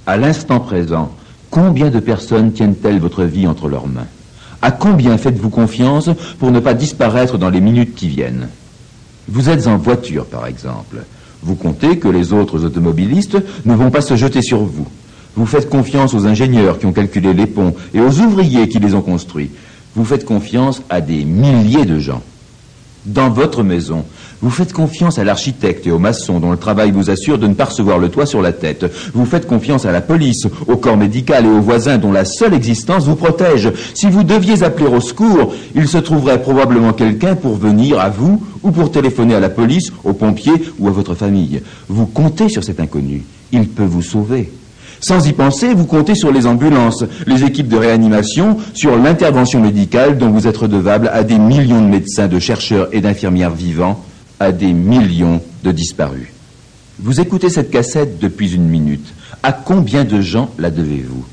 À l'instant présent, combien de personnes tiennent-elles votre vie entre leurs mains? À combien faites-vous confiance pour ne pas disparaître dans les minutes qui viennent? Vous êtes en voiture, par exemple. Vous comptez que les autres automobilistes ne vont pas se jeter sur vous. Vous faites confiance aux ingénieurs qui ont calculé les ponts et aux ouvriers qui les ont construits. Vous faites confiance à des milliers de gens. Dans votre maison, vous faites confiance à l'architecte et au maçon dont le travail vous assure de ne pas recevoir le toit sur la tête. Vous faites confiance à la police, au corps médical et aux voisins dont la seule existence vous protège. Si vous deviez appeler au secours, il se trouverait probablement quelqu'un pour venir à vous ou pour téléphoner à la police, aux pompiers ou à votre famille. Vous comptez sur cet inconnu. Il peut vous sauver. Sans y penser, vous comptez sur les ambulances, les équipes de réanimation, sur l'intervention médicale dont vous êtes redevable à des millions de médecins, de chercheurs et d'infirmières vivants, à des millions de disparus. Vous écoutez cette cassette depuis une minute. À combien de gens la devez-vous?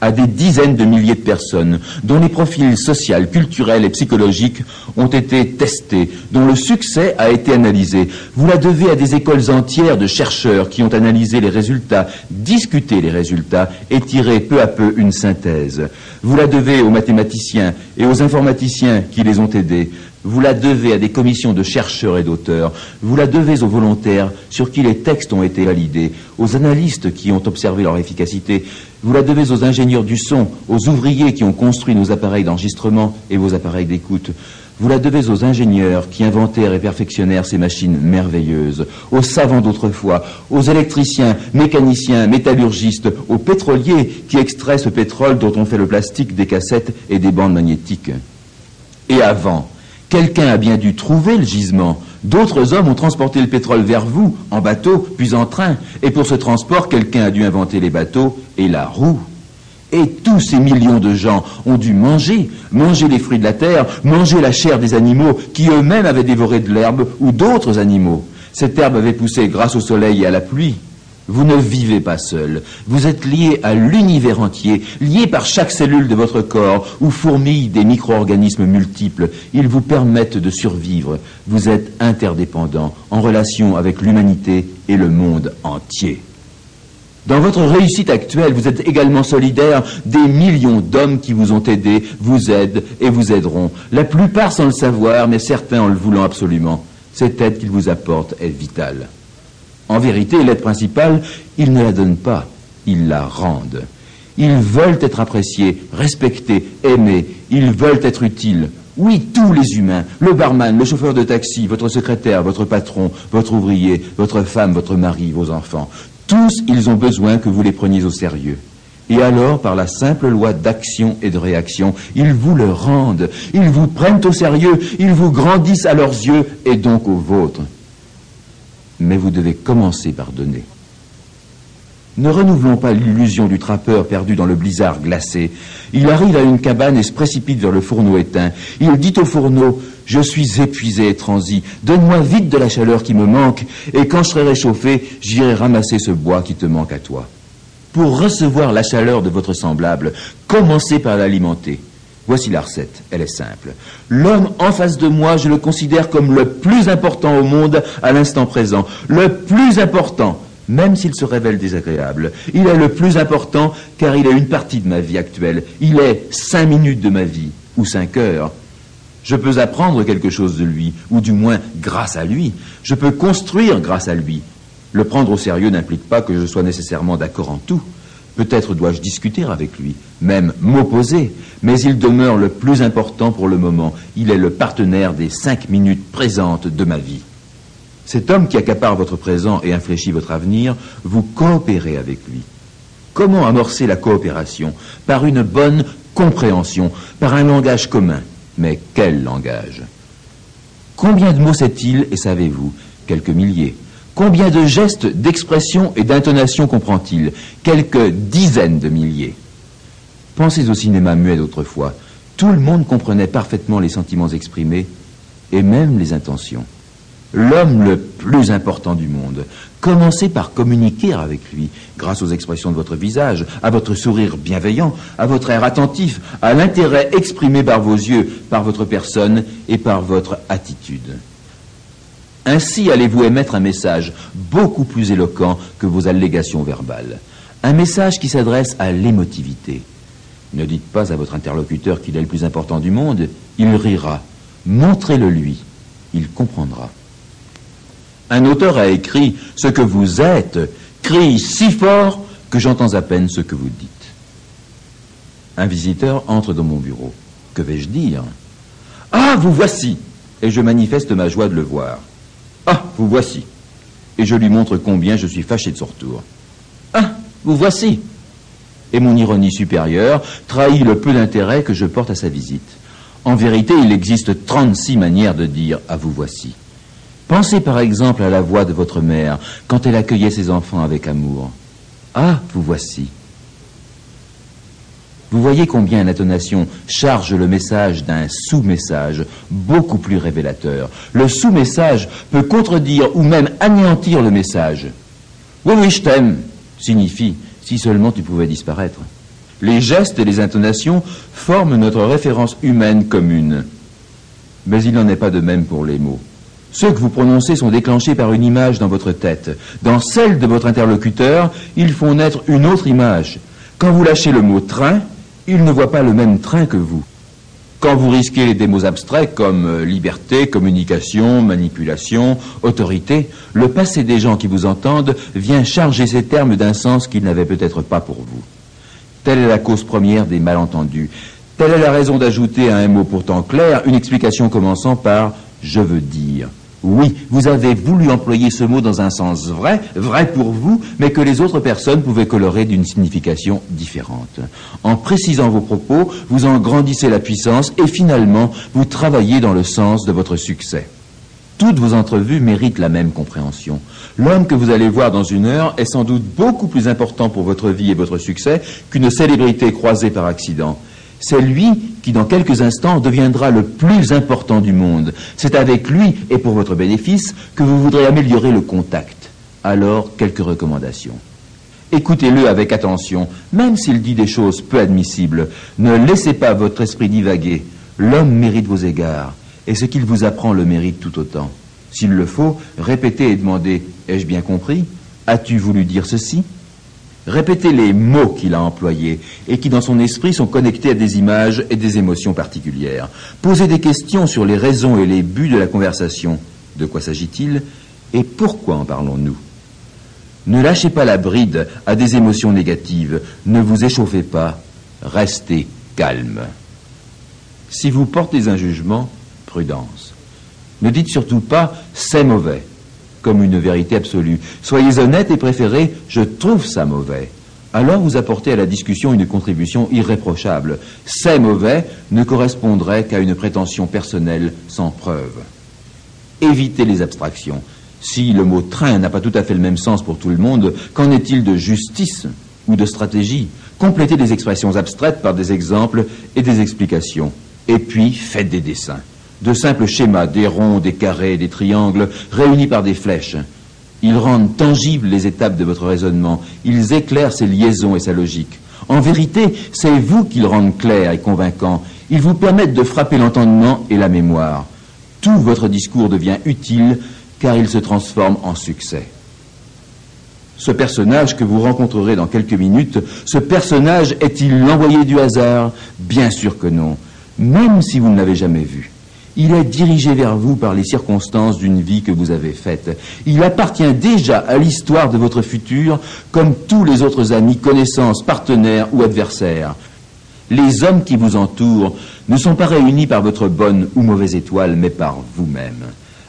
À des dizaines de milliers de personnes dont les profils sociaux, culturels et psychologiques ont été testés, dont le succès a été analysé. Vous la devez à des écoles entières de chercheurs qui ont analysé les résultats, discuté les résultats et tiré peu à peu une synthèse. Vous la devez aux mathématiciens et aux informaticiens qui les ont aidés. Vous la devez à des commissions de chercheurs et d'auteurs. Vous la devez aux volontaires sur qui les textes ont été validés, aux analystes qui ont observé leur efficacité. Vous la devez aux ingénieurs du son, aux ouvriers qui ont construit nos appareils d'enregistrement et vos appareils d'écoute. Vous la devez aux ingénieurs qui inventèrent et perfectionnèrent ces machines merveilleuses, aux savants d'autrefois, aux électriciens, mécaniciens, métallurgistes, aux pétroliers qui extraient ce pétrole dont on fait le plastique des cassettes et des bandes magnétiques. Et avant, quelqu'un a bien dû trouver le gisement. D'autres hommes ont transporté le pétrole vers vous, en bateau, puis en train. Et pour ce transport, quelqu'un a dû inventer les bateaux et la roue. Et tous ces millions de gens ont dû manger les fruits de la terre, manger la chair des animaux qui eux-mêmes avaient dévoré de l'herbe ou d'autres animaux. Cette herbe avait poussé grâce au soleil et à la pluie. Vous ne vivez pas seul. Vous êtes lié à l'univers entier, lié par chaque cellule de votre corps, où fourmillent des micro-organismes multiples. Ils vous permettent de survivre. Vous êtes interdépendants, en relation avec l'humanité et le monde entier. Dans votre réussite actuelle, vous êtes également solidaire des millions d'hommes qui vous ont aidé, vous aident et vous aideront. La plupart sans le savoir, mais certains en le voulant absolument. Cette aide qu'ils vous apportent est vitale. En vérité, l'aide principale, ils ne la donnent pas, ils la rendent. Ils veulent être appréciés, respectés, aimés, ils veulent être utiles. Oui, tous les humains, le barman, le chauffeur de taxi, votre secrétaire, votre patron, votre ouvrier, votre femme, votre mari, vos enfants. Tous, ils ont besoin que vous les preniez au sérieux. Et alors, par la simple loi d'action et de réaction, ils vous le rendent, ils vous prennent au sérieux, ils vous grandissent à leurs yeux et donc aux vôtres. Mais vous devez commencer par donner. Ne renouvelons pas l'illusion du trappeur perdu dans le blizzard glacé. Il arrive à une cabane et se précipite vers le fourneau éteint. Il dit au fourneau, « Je suis épuisé et transi. Donne-moi vite de la chaleur qui me manque, et quand je serai réchauffé, j'irai ramasser ce bois qui te manque à toi. » Pour recevoir la chaleur de votre semblable, commencez par l'alimenter. Voici la recette, elle est simple. L'homme en face de moi, je le considère comme le plus important au monde à l'instant présent. Le plus important, même s'il se révèle désagréable. Il est le plus important car il est une partie de ma vie actuelle. Il est 5 minutes de ma vie, ou 5 heures. Je peux apprendre quelque chose de lui, ou du moins grâce à lui. Je peux construire grâce à lui. Le prendre au sérieux n'implique pas que je sois nécessairement d'accord en tout. Peut-être dois-je discuter avec lui, même m'opposer, mais il demeure le plus important pour le moment. Il est le partenaire des 5 minutes présentes de ma vie. Cet homme qui accapare votre présent et infléchit votre avenir, vous coopérez avec lui. Comment amorcer la coopération? Par une bonne compréhension, par un langage commun. Mais quel langage? Combien de mots sait-il et savez-vous? Quelques milliers. Combien de gestes, d'expressions et d'intonations comprend-il? Quelques dizaines de milliers. Pensez au cinéma muet d'autrefois. Tout le monde comprenait parfaitement les sentiments exprimés et même les intentions. L'homme le plus important du monde. Commencez par communiquer avec lui, grâce aux expressions de votre visage, à votre sourire bienveillant, à votre air attentif, à l'intérêt exprimé par vos yeux, par votre personne et par votre attitude. Ainsi allez-vous émettre un message beaucoup plus éloquent que vos allégations verbales. Un message qui s'adresse à l'émotivité. Ne dites pas à votre interlocuteur qu'il est le plus important du monde, il rira. Montrez-le lui, il comprendra. Un auteur a écrit « Ce que vous êtes crie si fort que j'entends à peine ce que vous dites. » Un visiteur entre dans mon bureau. Que vais-je dire? « Ah, vous voici !» Et je manifeste ma joie de le voir. « Ah, vous voici !» Et je lui montre combien je suis fâché de son retour. « Ah, vous voici !» Et mon ironie supérieure trahit le peu d'intérêt que je porte à sa visite. En vérité, il existe 36 manières de dire « Ah, vous voici !» Pensez par exemple à la voix de votre mère quand elle accueillait ses enfants avec amour. « Ah, vous voici !» Vous voyez combien l'intonation charge le message d'un sous-message beaucoup plus révélateur. Le sous-message peut contredire ou même anéantir le message. « Oui, oui, je t'aime » signifie « si seulement tu pouvais disparaître ». Les gestes et les intonations forment notre référence humaine commune. Mais il n'en est pas de même pour les mots. Ceux que vous prononcez sont déclenchés par une image dans votre tête. Dans celle de votre interlocuteur, ils font naître une autre image. Quand vous lâchez le mot « train », il ne voit pas le même train que vous. Quand vous risquez des mots abstraits comme liberté, communication, manipulation, autorité, le passé des gens qui vous entendent vient charger ces termes d'un sens qu'ils n'avaient peut-être pas pour vous. Telle est la cause première des malentendus. Telle est la raison d'ajouter à un mot pourtant clair une explication commençant par « je veux dire ». Oui, vous avez voulu employer ce mot dans un sens vrai, vrai pour vous, mais que les autres personnes pouvaient colorer d'une signification différente. En précisant vos propos, vous en grandissez la puissance et finalement, vous travaillez dans le sens de votre succès. Toutes vos entrevues méritent la même compréhension. L'homme que vous allez voir dans une heure est sans doute beaucoup plus important pour votre vie et votre succès qu'une célébrité croisée par accident. C'est lui qui, dans quelques instants, deviendra le plus important du monde. C'est avec lui, et pour votre bénéfice, que vous voudrez améliorer le contact. Alors, quelques recommandations. Écoutez-le avec attention, même s'il dit des choses peu admissibles. Ne laissez pas votre esprit divaguer. L'homme mérite vos égards, et ce qu'il vous apprend le mérite tout autant. S'il le faut, répétez et demandez « Ai-je bien compris? As-tu voulu dire ceci ?» Répétez les mots qu'il a employés et qui, dans son esprit, sont connectés à des images et des émotions particulières. Posez des questions sur les raisons et les buts de la conversation. De quoi s'agit-il et pourquoi en parlons-nous? Ne lâchez pas la bride à des émotions négatives. Ne vous échauffez pas. Restez calme. Si vous portez un jugement, prudence. Ne dites surtout pas « c'est mauvais ». Comme une vérité absolue. Soyez honnête et préférez « je trouve ça mauvais ». Alors vous apportez à la discussion une contribution irréprochable. « C'est mauvais » ne correspondrait qu'à une prétention personnelle sans preuve. Évitez les abstractions. Si le mot « train » n'a pas tout à fait le même sens pour tout le monde, qu'en est-il de justice ou de stratégie? Complétez les expressions abstraites par des exemples et des explications. Et puis faites des dessins. De simples schémas, des ronds, des carrés, des triangles, réunis par des flèches. Ils rendent tangibles les étapes de votre raisonnement. Ils éclairent ses liaisons et sa logique. En vérité, c'est vous qui le rendent clair et convaincant. Ils vous permettent de frapper l'entendement et la mémoire. Tout votre discours devient utile, car il se transforme en succès. Ce personnage que vous rencontrerez dans quelques minutes, ce personnage est-il l'envoyé du hasard? Bien sûr que non, même si vous ne l'avez jamais vu. Il est dirigé vers vous par les circonstances d'une vie que vous avez faite. Il appartient déjà à l'histoire de votre futur, comme tous les autres amis, connaissances, partenaires ou adversaires. Les hommes qui vous entourent ne sont pas réunis par votre bonne ou mauvaise étoile, mais par vous-même.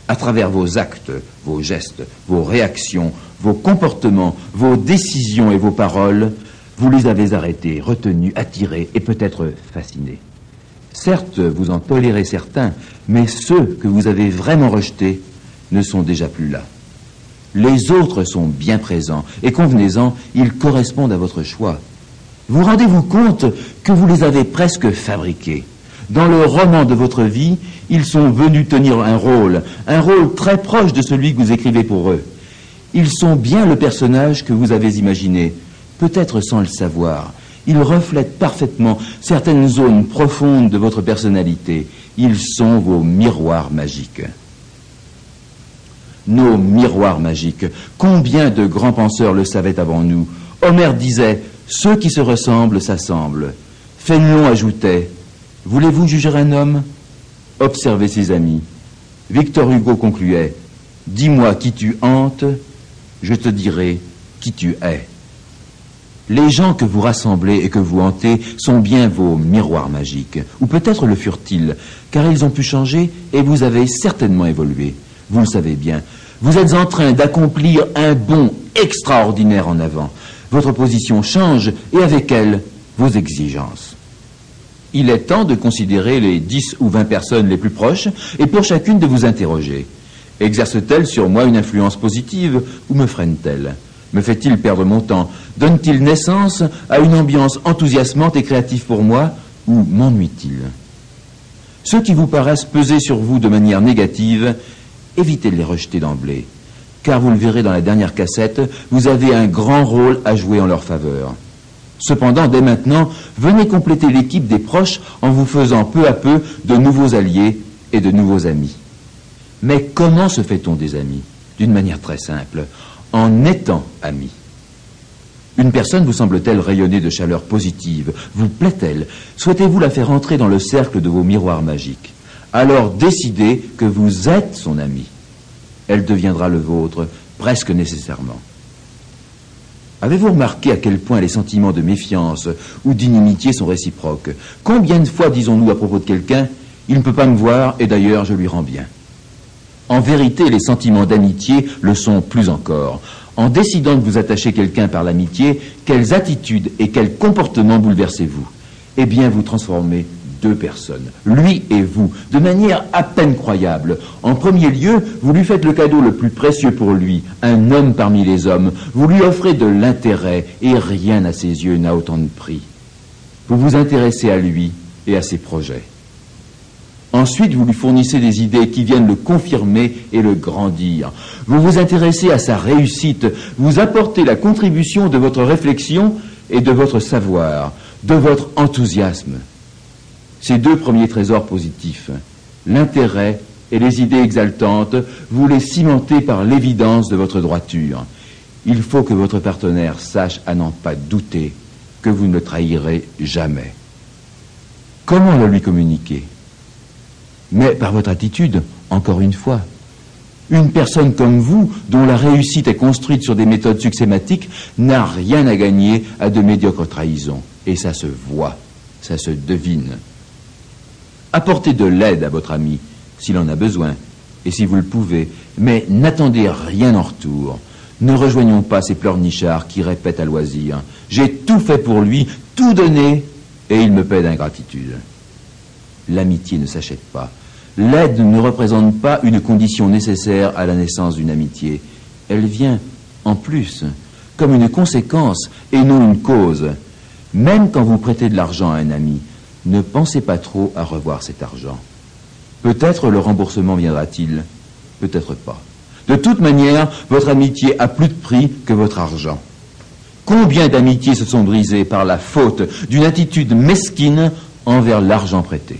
À travers vos actes, vos gestes, vos réactions, vos comportements, vos décisions et vos paroles, vous les avez arrêtés, retenus, attirés et peut-être fascinés. Certes, vous en tolérez certains, mais ceux que vous avez vraiment rejetés ne sont déjà plus là. Les autres sont bien présents, et convenez-en, ils correspondent à votre choix. Vous rendez-vous compte que vous les avez presque fabriqués. Dans le roman de votre vie, ils sont venus tenir un rôle très proche de celui que vous écrivez pour eux. Ils sont bien le personnage que vous avez imaginé, peut-être sans le savoir. Ils reflètent parfaitement certaines zones profondes de votre personnalité. Ils sont vos miroirs magiques. Nos miroirs magiques, combien de grands penseurs le savaient avant nous? Homère disait « Ceux qui se ressemblent s'assemblent ». Fénelon ajoutait « Voulez-vous juger un homme? Observez ses amis ». Victor Hugo concluait « Dis-moi qui tu hantes, je te dirai qui tu es ». Les gens que vous rassemblez et que vous hantez sont bien vos miroirs magiques, ou peut-être le furent-ils, car ils ont pu changer et vous avez certainement évolué. Vous le savez bien, vous êtes en train d'accomplir un bond extraordinaire en avant. Votre position change et avec elle, vos exigences. Il est temps de considérer les 10 ou 20 personnes les plus proches et pour chacune de vous interroger. Exerce-t-elle sur moi une influence positive ou me freine-t-elle? Me fait-il perdre mon temps? Donne-t-il naissance à une ambiance enthousiasmante et créative pour moi ou m'ennuie-t-il? Ceux qui vous paraissent peser sur vous de manière négative, évitez de les rejeter d'emblée, car vous le verrez dans la dernière cassette, vous avez un grand rôle à jouer en leur faveur. Cependant, dès maintenant, venez compléter l'équipe des proches en vous faisant peu à peu de nouveaux alliés et de nouveaux amis. Mais comment se fait-on des amis? D'une manière très simple, en étant amis. Une personne vous semble-t-elle rayonner de chaleur positive? Vous plaît-elle? Souhaitez-vous la faire entrer dans le cercle de vos miroirs magiques? Alors décidez que vous êtes son ami. Elle deviendra le vôtre presque nécessairement. Avez-vous remarqué à quel point les sentiments de méfiance ou d'inimitié sont réciproques? Combien de fois disons-nous à propos de quelqu'un « il ne peut pas me voir et d'ailleurs je lui rends bien ». En vérité, les sentiments d'amitié le sont plus encore. En décidant de vous attacher quelqu'un par l'amitié, quelles attitudes et quels comportements bouleversez-vous? Eh bien, vous transformez deux personnes, lui et vous, de manière à peine croyable. En premier lieu, vous lui faites le cadeau le plus précieux pour lui, un homme parmi les hommes. Vous lui offrez de l'intérêt et rien à ses yeux n'a autant de prix. Vous vous intéressez à lui et à ses projets. Ensuite, vous lui fournissez des idées qui viennent le confirmer et le grandir. Vous vous intéressez à sa réussite. Vous apportez la contribution de votre réflexion et de votre savoir, de votre enthousiasme. Ces deux premiers trésors positifs, l'intérêt et les idées exaltantes, vous les cimentez par l'évidence de votre droiture. Il faut que votre partenaire sache à n'en pas douter que vous ne le trahirez jamais. Comment le lui communiquer? Mais par votre attitude, encore une fois. Une personne comme vous, dont la réussite est construite sur des méthodes succématiques, n'a rien à gagner à de médiocres trahisons. Et ça se voit, ça se devine. Apportez de l'aide à votre ami, s'il en a besoin, et si vous le pouvez, mais n'attendez rien en retour. Ne rejoignons pas ces pleurnichards qui répètent à loisir « J'ai tout fait pour lui, tout donné, et il me paie d'ingratitude ». L'amitié ne s'achète pas. L'aide ne représente pas une condition nécessaire à la naissance d'une amitié. Elle vient, en plus, comme une conséquence et non une cause. Même quand vous prêtez de l'argent à un ami, ne pensez pas trop à revoir cet argent. Peut-être le remboursement viendra-t-il, peut-être pas. De toute manière, votre amitié a plus de prix que votre argent. Combien d'amitiés se sont brisées par la faute d'une attitude mesquine envers l'argent prêté?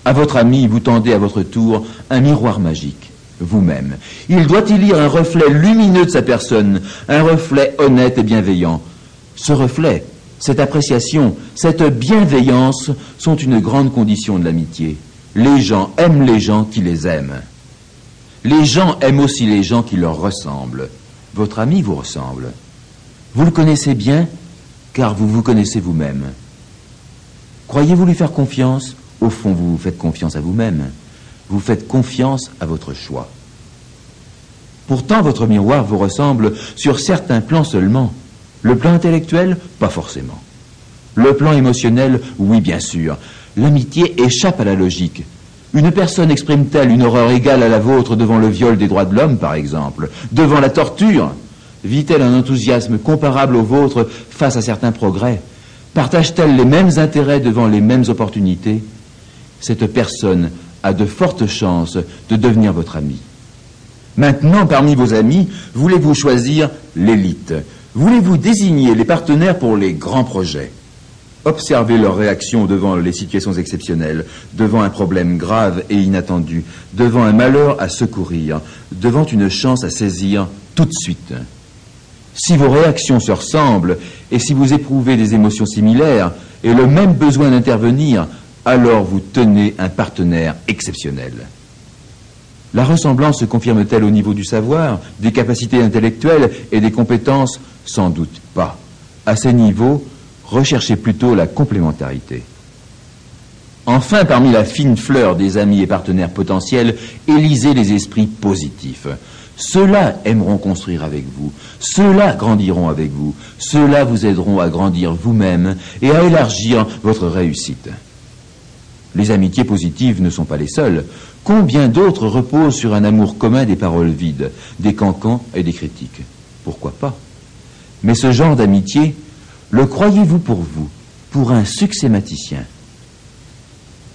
À votre ami, vous tendez à votre tour un miroir magique, vous-même. Il doit y lire un reflet lumineux de sa personne, un reflet honnête et bienveillant. Ce reflet, cette appréciation, cette bienveillance sont une grande condition de l'amitié. Les gens aiment les gens qui les aiment. Les gens aiment aussi les gens qui leur ressemblent. Votre ami vous ressemble. Vous le connaissez bien, car vous vous connaissez vous-même. Croyez-vous lui faire confiance? Au fond, vous faites confiance à vous-même. Vous faites confiance à votre choix. Pourtant, votre miroir vous ressemble sur certains plans seulement. Le plan intellectuel, pas forcément. Le plan émotionnel, oui, bien sûr. L'amitié échappe à la logique. Une personne exprime-t-elle une horreur égale à la vôtre devant le viol des droits de l'homme, par exemple? Devant la torture? Vit-elle un enthousiasme comparable au vôtre face à certains progrès? Partage-t-elle les mêmes intérêts devant les mêmes opportunités? Cette personne a de fortes chances de devenir votre ami. Maintenant, parmi vos amis, voulez-vous choisir l'élite? Voulez-vous désigner les partenaires pour les grands projets? Observez leur réaction devant les situations exceptionnelles, devant un problème grave et inattendu, devant un malheur à secourir, devant une chance à saisir tout de suite. Si vos réactions se ressemblent et si vous éprouvez des émotions similaires et le même besoin d'intervenir, alors vous tenez un partenaire exceptionnel. La ressemblance se confirme-t-elle au niveau du savoir, des capacités intellectuelles et des compétences? Sans doute pas. À ces niveaux, recherchez plutôt la complémentarité. Enfin, parmi la fine fleur des amis et partenaires potentiels, élisez les esprits positifs. Ceux-là aimeront construire avec vous, ceux-là grandiront avec vous, ceux-là vous aideront à grandir vous-même et à élargir votre réussite. Les amitiés positives ne sont pas les seules. Combien d'autres reposent sur un amour commun des paroles vides, des cancans et des critiques? Pourquoi pas? Mais ce genre d'amitié, le croyez-vous pour un succématicien?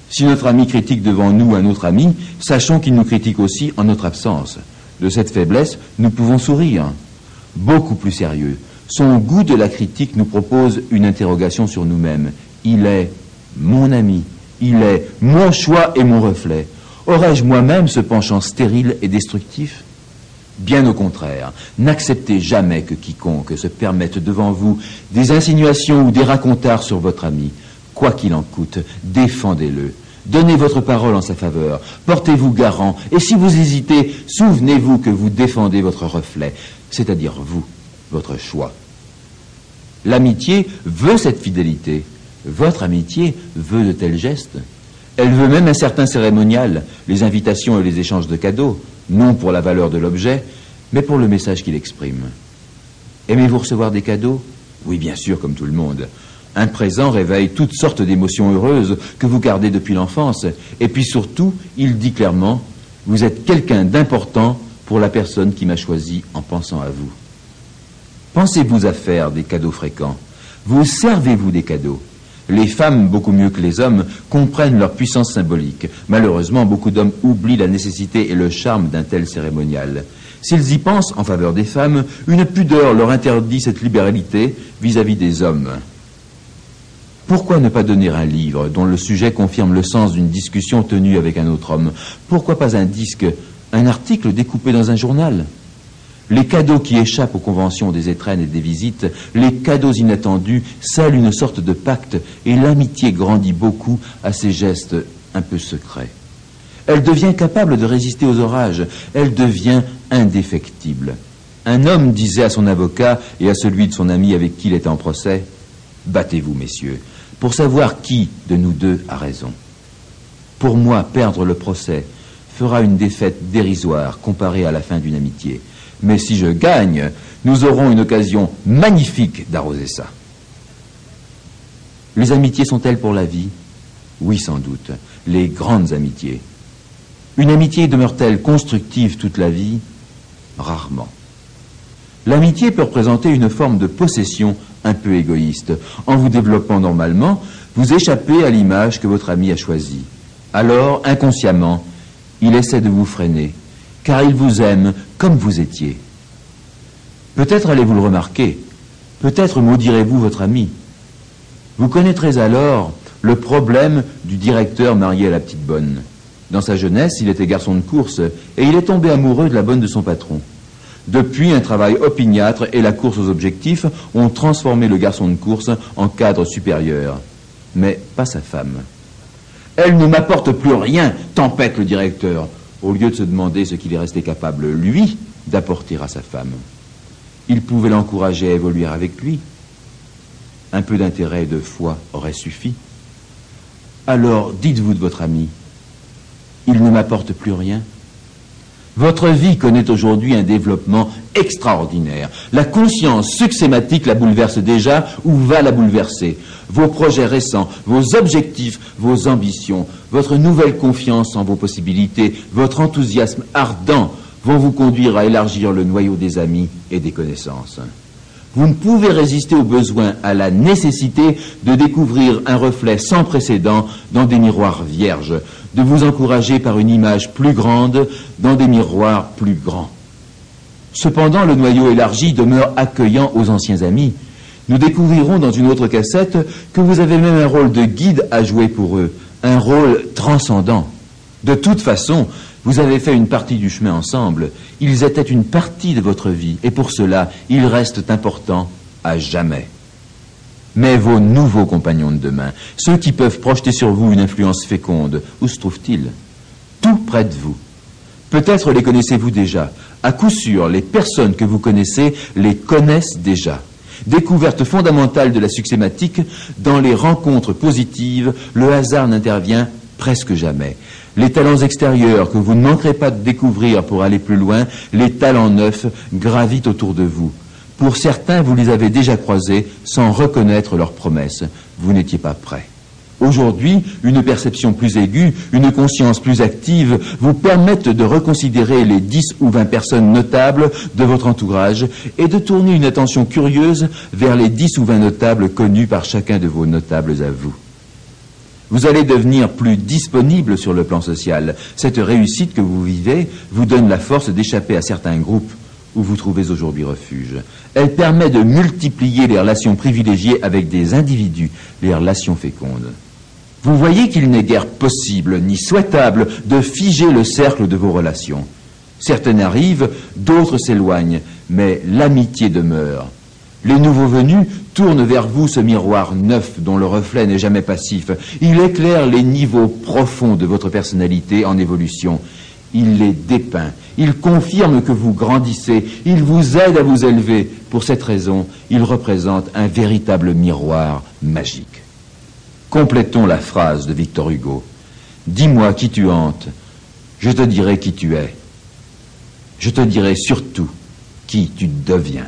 Si notre ami critique devant nous un autre ami, sachons qu'il nous critique aussi en notre absence. De cette faiblesse, nous pouvons sourire. Beaucoup plus sérieux, son goût de la critique nous propose une interrogation sur nous-mêmes. Il est mon ami, il est mon choix et mon reflet. Aurais-je moi-même ce penchant stérile et destructif? Bien au contraire, n'acceptez jamais que quiconque se permette devant vous des insinuations ou des racontards sur votre ami. Quoi qu'il en coûte, défendez-le. Donnez votre parole en sa faveur, portez-vous garant, et si vous hésitez, souvenez-vous que vous défendez votre reflet, c'est-à-dire vous, votre choix. L'amitié veut cette fidélité. Votre amitié veut de tels gestes. Elle veut même un certain cérémonial, les invitations et les échanges de cadeaux, non pour la valeur de l'objet, mais pour le message qu'il exprime. Aimez-vous recevoir des cadeaux? Oui, bien sûr, comme tout le monde. Un présent réveille toutes sortes d'émotions heureuses que vous gardez depuis l'enfance. Et puis surtout, il dit clairement, vous êtes quelqu'un d'important pour la personne qui m'a choisi en pensant à vous. Pensez-vous à faire des cadeaux fréquents? Vous servez-vous des cadeaux? Les femmes, beaucoup mieux que les hommes, comprennent leur puissance symbolique. Malheureusement, beaucoup d'hommes oublient la nécessité et le charme d'un tel cérémonial. S'ils y pensent en faveur des femmes, une pudeur leur interdit cette libéralité vis-à-vis des hommes. Pourquoi ne pas donner un livre dont le sujet confirme le sens d'une discussion tenue avec un autre homme? Pourquoi pas un disque, un article découpé dans un journal? Les cadeaux qui échappent aux conventions des étrennes et des visites, les cadeaux inattendus, scellent une sorte de pacte et l'amitié grandit beaucoup à ces gestes un peu secrets. Elle devient capable de résister aux orages, elle devient indéfectible. Un homme disait à son avocat et à celui de son ami avec qui il était en procès, « Battez-vous, messieurs, pour savoir qui de nous deux a raison. Pour moi, perdre le procès fera une défaite dérisoire comparée à la fin d'une amitié. Mais si je gagne, nous aurons une occasion magnifique d'arroser ça. » Les amitiés sont-elles pour la vie? Oui, sans doute. Les grandes amitiés. Une amitié demeure-t-elle constructive toute la vie? Rarement. L'amitié peut représenter une forme de possession un peu égoïste. En vous développant normalement, vous échappez à l'image que votre ami a choisie. Alors, inconsciemment, il essaie de vous freiner, car il vous aime comme vous étiez. Peut-être allez-vous le remarquer, peut-être maudirez-vous votre ami. Vous connaîtrez alors le problème du directeur marié à la petite bonne. Dans sa jeunesse, il était garçon de course et il est tombé amoureux de la bonne de son patron. Depuis, un travail opiniâtre et la course aux objectifs ont transformé le garçon de course en cadre supérieur. Mais pas sa femme. « Elle ne m'apporte plus rien », tempête le directeur, au lieu de se demander ce qu'il est resté capable, lui, d'apporter à sa femme. Il pouvait l'encourager à évoluer avec lui. Un peu d'intérêt et de foi aurait suffi. Alors, dites-vous de votre ami, il ne m'apporte plus rien. Votre vie connaît aujourd'hui un développement extraordinaire. La conscience succématique la bouleverse déjà ou va la bouleverser. Vos projets récents, vos objectifs, vos ambitions, votre nouvelle confiance en vos possibilités, votre enthousiasme ardent vont vous conduire à élargir le noyau des amis et des connaissances. Vous ne pouvez résister au besoin, à la nécessité de découvrir un reflet sans précédent dans des miroirs vierges, de vous encourager par une image plus grande dans des miroirs plus grands. Cependant, le noyau élargi demeure accueillant aux anciens amis. Nous découvrirons dans une autre cassette que vous avez même un rôle de guide à jouer pour eux, un rôle transcendant. De toute façon, Vous avez fait une partie du chemin ensemble. Ils étaient une partie de votre vie, et pour cela, ils restent importants à jamais. Mais vos nouveaux compagnons de demain, ceux qui peuvent projeter sur vous une influence féconde, où se trouvent-ils? Tout près de vous. Peut-être les connaissez-vous déjà. À coup sûr, les personnes que vous connaissez les connaissent déjà. Découverte fondamentale de la succématique, dans les rencontres positives, le hasard n'intervient presque jamais. Les talents extérieurs que vous ne manquerez pas de découvrir pour aller plus loin, les talents neufs gravitent autour de vous. Pour certains, vous les avez déjà croisés sans reconnaître leurs promesses. Vous n'étiez pas prêts. Aujourd'hui, une perception plus aiguë, une conscience plus active vous permettent de reconsidérer les 10 ou 20 personnes notables de votre entourage et de tourner une attention curieuse vers les 10 ou 20 notables connus par chacun de vos notables à vous. Vous allez devenir plus disponible sur le plan social. Cette réussite que vous vivez vous donne la force d'échapper à certains groupes où vous trouvez aujourd'hui refuge. Elle permet de multiplier les relations privilégiées avec des individus, les relations fécondes. Vous voyez qu'il n'est guère possible ni souhaitable de figer le cercle de vos relations. Certaines arrivent, d'autres s'éloignent, mais l'amitié demeure. Les nouveaux venus tournent vers vous ce miroir neuf dont le reflet n'est jamais passif. Il éclaire les niveaux profonds de votre personnalité en évolution. Il les dépeint. Il confirme que vous grandissez. Il vous aide à vous élever. Pour cette raison, il représente un véritable miroir magique. Complétons la phrase de Victor Hugo. Dis-moi qui tu hantes, je te dirai qui tu es. Je te dirai surtout qui tu deviens.